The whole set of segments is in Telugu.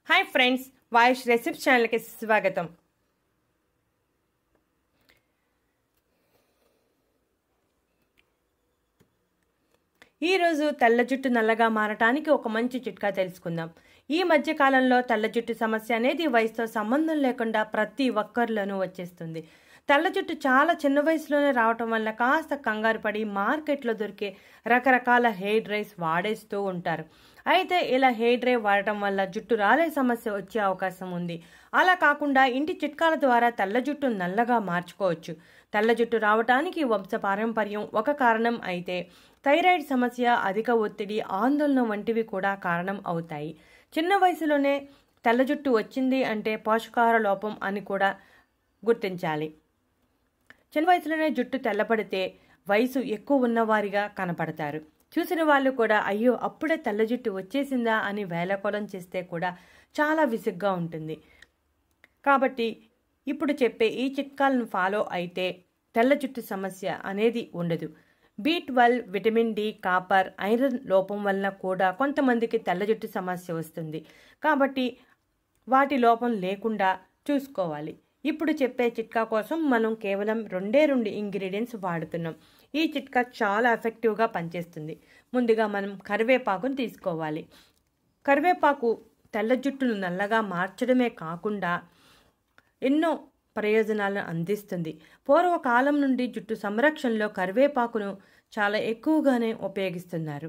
हाय फ्रेंड्स, वाइश रेसिप्स चैनल के स्वागतम। ఈ రోజు తెల్ల జుట్టు నల్లగా మారటానికి ఒక మంచి చిట్కా తెలుసుకుందాం। ఈ మధ్య కాలంలో తెల్ల జుట్టు సమస్య అనేది వయసుతో సంబంధం లేకుండా ప్రతి ఒక్కరిలోనూ వచ్చేస్తుంది। తెల్ల జుట్టు చాలా చిన్న వయసులోనే రావటం వల్ల కాస్త కంగారు పడి మార్కెట్లో దొరికే రకరకాల హెయిర్ డ్రైస్ వాడేస్తూ ఉంటారు। అయితే ఇలా హెయిర్ డ్రై వాడటం వల్ల జుట్టు రాలే సమస్య వచ్చే అవకాశం ఉంది। అలా కాకుండా ఇంటి చిట్కాల ద్వారా తెల్ల జుట్టు నల్లగా మార్చుకోవచ్చు। తెల్ల జుట్టు రావటానికి వంశపారంపర్యం ఒక కారణం అయితే థైరాయిడ్ సమస్య, అధిక ఒత్తిడి, ఆందోళన వంటివి కూడా కారణం అవుతాయి। చిన్న వయసులోనే తెల్ల జుట్టు వచ్చింది అంటే పోషకాహార లోపం అని కూడా గుర్తించాలి। చిన్న వయసులోనే జుట్టు తెల్లపడితే వయసు ఎక్కువ ఉన్నవారిగా కనపడతారు। చూసిన వాళ్ళు కూడా అయ్యో అప్పుడే తెల్ల జుట్టు వచ్చేసిందా అని వేళకోళం చేస్తే కూడా చాలా విసుగ్గా ఉంటుంది। కాబట్టి ఇప్పుడు చెప్పే ఈ చిట్కాలను ఫాలో అయితే తెల్ల జుట్టు సమస్య అనేది ఉండదు। B12, vitamin D, copper, iron లోపం వల్ల కూడా కొంతమందికి తెల్ల జుట్టు సమస్య వస్తుంది। కాబట్టి వాటి లోపం లేకుండా చూసుకోవాలి। ఇప్పుడు చెప్పే చిట్కా కోసం మనం కేవలం రెండే ఇంగ్రీడియంట్స్ వాడుతున్నాం। ఈ చిట్కా చాలా ఎఫెక్టివ్గా పనిచేస్తుంది। ముందుగా మనం కరివేపాకును తీసుకోవాలి। కరివేపాకు తెల్ల జుట్టును నల్లగా మార్చడమే కాకుండా ఎన్నో ప్రయోజనాలను అందిస్తుంది। పూర్వకాలం నుండి జుట్టు సంరక్షణలో కరివేపాకును చాలా ఎక్కువగానే ఉపయోగిస్తున్నారు।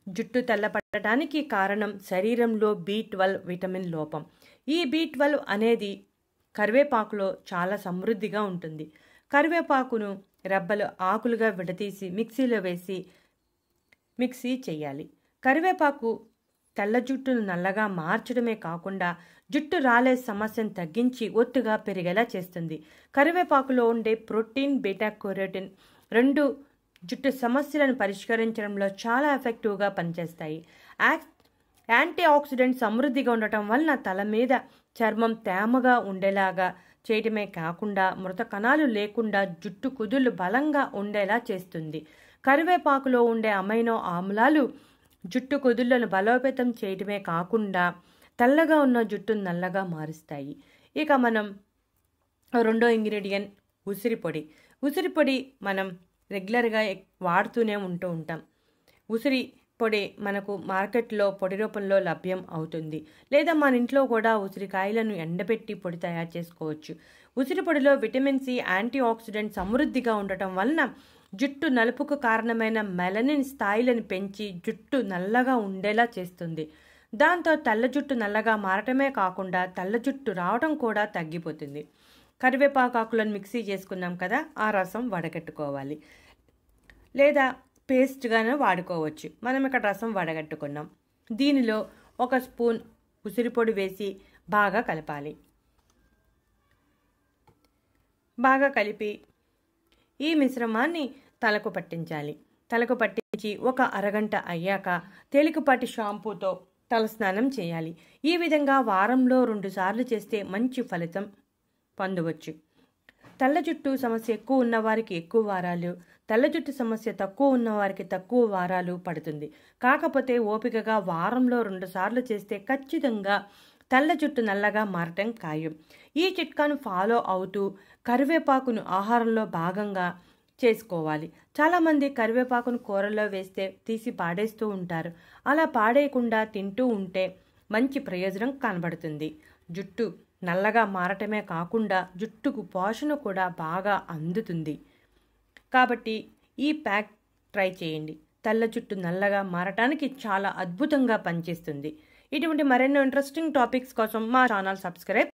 జుట్టు తెల్లపడటానికి కారణం శరీరంలో B12 విటమిన్ లోపం। ఈ B12 అనేది కరివేపాకులో చాలా సమృద్ధిగా ఉంటుంది। కరివేపాకును రెబ్బలు ఆకులుగా విడదీసి మిక్సీలో వేసి మిక్సీ చేయాలి। కరివేపాకు తెల్ల జుట్టును నల్లగా మార్చడమే కాకుండా జుట్టు రాలే సమస్యను తగ్గించి ఒత్తుగా పెరిగేలా చేస్తుంది। కరివేపాకులో ఉండే ప్రోటీన్, బీటా కెరోటిన్ రెండు జుట్టు సమస్యలను పరిష్కరించడంలో చాలా ఎఫెక్టివ్గా పనిచేస్తాయి। యాంటీ ఆక్సిడెంట్ సమృద్ధిగా ఉండటం వలన తల మీద చర్మం తేమగా ఉండేలాగా చేయటమే కాకుండా మృత కణాలు లేకుండా జుట్టు కుదుళ్ళు బలంగా ఉండేలా చేస్తుంది। కరివేపాకులో ఉండే అమైనో ఆమ్లాలు జుట్టు కుదుళ్లను బలోపేతం చేయటమే కాకుండా తెల్లగా ఉన్న జుట్టును నల్లగా మారుస్తాయి। ఇక మనం రెండో ఇంగ్రీడియంట్ ఉసిరిపొడి। ఉసిరిపొడి మనం రెగ్యులర్గా వాడుతూనే ఉంటాం। ఉసిరి పొడి మనకు మార్కెట్లో పొడి రూపంలో లభ్యం అవుతుంది, లేదా మన ఇంట్లో కూడా ఉసిరికాయలను ఎండబెట్టి పొడి తయారు చేసుకోవచ్చు। ఉసిరి పొడిలో విటమిన్ సి, యాంటీ ఆక్సిడెంట్ సమృద్ధిగా ఉండటం వలన జుట్టు నలుపుకు కారణమైన మెలనిన్ స్థాయిలను పెంచి జుట్టు నల్లగా ఉండేలా చేస్తుంది। దాంతో తెల్ల జుట్టు నల్లగా మారటమే కాకుండా తెల్ల జుట్టు రావడం కూడా తగ్గిపోతుంది। కరివేపాకు ఆకులను మిక్సీ చేసుకున్నాం కదా, ఆ రసం వడగట్టుకోవాలి, లేదా పేస్ట్గానే వాడుకోవచ్చు। మనం ఇక్కడ రసం వడగట్టుకున్నాం। దీనిలో ఒక స్పూన్ ఉసిరిపొడి వేసి బాగా కలపాలి। బాగా కలిపి ఈ మిశ్రమాన్ని తలకు పట్టించాలి। తలకు పట్టించి ఒక అరగంట అయ్యాక తేలికపాటి షాంపూతో తలస్నానం చేయాలి। ఈ విధంగా వారంలో 2 సార్లు చేస్తే మంచి ఫలితం పొందవచ్చు। తెల్ల జుట్టు సమస్య ఎక్కువ ఉన్నవారికి ఎక్కువ వారాలు, తెల్ల జుట్టు సమస్య తక్కువ ఉన్నవారికి తక్కువ వారాలు పడుతుంది। కాకపోతే ఓపికగా వారంలో 2 సార్లు చేస్తే ఖచ్చితంగా తెల్ల జుట్టు నల్లగా మారటం ఖాయం। ఈ చిట్కాను ఫాలో అవుతూ కరివేపాకును ఆహారంలో భాగంగా చేసుకోవాలి। చాలామంది కరివేపాకును కూరల్లో వేస్తే తీసి పాడేస్తూ ఉంటారు। అలా పాడేయకుండా తింటూ ఉంటే మంచి ప్రయోజనం కనబడుతుంది। జుట్టు నల్లగా మారటమే కాకుండా జుట్టుకు పోషణ కూడా బాగా అందుతుంది। కాబట్టి ఈ ప్యాక్ ట్రై చేయండి। తెల్ల జుట్టు నల్లగా మారటానికి చాలా అద్భుతంగా పనిచేస్తుంది। ఇటువంటి మరెన్నో ఇంట్రెస్టింగ్ టాపిక్స్ కోసం మా ఛానల్ సబ్స్క్రైబ్